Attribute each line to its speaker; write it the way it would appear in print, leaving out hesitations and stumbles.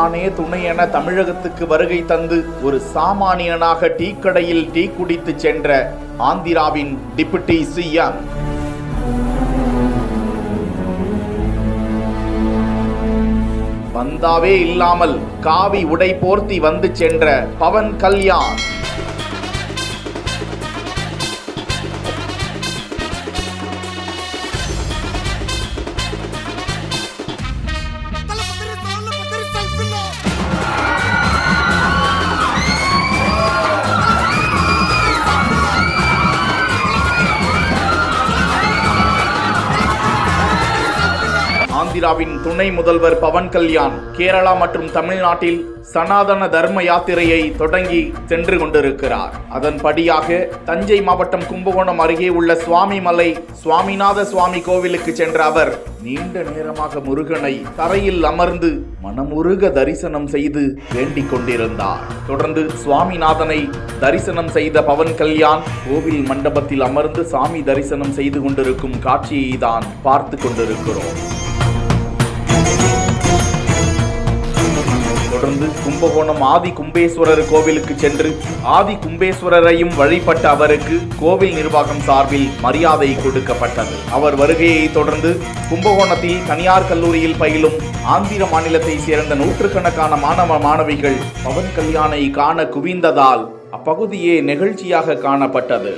Speaker 1: தானே துணை என தமிழகத்துக்கு வருகை தந்து ஒரு சாமானியனாக டீ கடையில் டீ குடித்து சென்ற ஆந்திராவின் டிப்யூட்டி சிஎம். பந்தாவே இல்லாமல் காவி உடை போர்த்தி வந்து சென்ற பவன் கல்யாண். ஆந்திராவின் துணை முதல்வர் பவன் கல்யாண் கேரளா மற்றும் தமிழ்நாட்டில் சனாதன தர்ம யாத்திரையை தொடங்கி சென்று கொண்டிருக்கிறார். அதன்படியாக தஞ்சை மாவட்டம் கும்பகோணம் அருகே உள்ள சுவாமிமலை சுவாமிநாத சுவாமி கோவிலுக்கு சென்ற அவர் நீண்ட நேரமாக முருகனை தரையில் அமர்ந்து மனமுருக தரிசனம் செய்து வேண்டிக் கொண்டிருந்தார். தொடர்ந்து சுவாமிநாதனை தரிசனம் செய்த பவன் கல்யாண் கோவில் மண்டபத்தில் அமர்ந்து சாமி தரிசனம் செய்து கொண்டிருக்கும் காட்சியை தான் பார்த்து கொண்டிருக்கிறோம். தொடர்ந்து கும்பகோணம் ஆதி கும்பேஸ்வரர் கோவிலுக்கு சென்று ஆதி கும்பேஸ்வரரையும் வழிபட்ட அவருக்கு கோவில் நிர்வாகம் சார்பில் மரியாதை கொடுக்கப்பட்டது. அவர் வருகையை தொடர்ந்து கும்பகோணத்தில் தனியார் கல்லூரியில் பயிலும் ஆந்திர மாநிலத்தை சேர்ந்த நூற்றுக்கணக்கான மாணவ மாணவிகள் பவன் கல்யாணை காண குவிந்ததால் அப்பகுதியே நெகிழ்ச்சியாக காணப்பட்டது.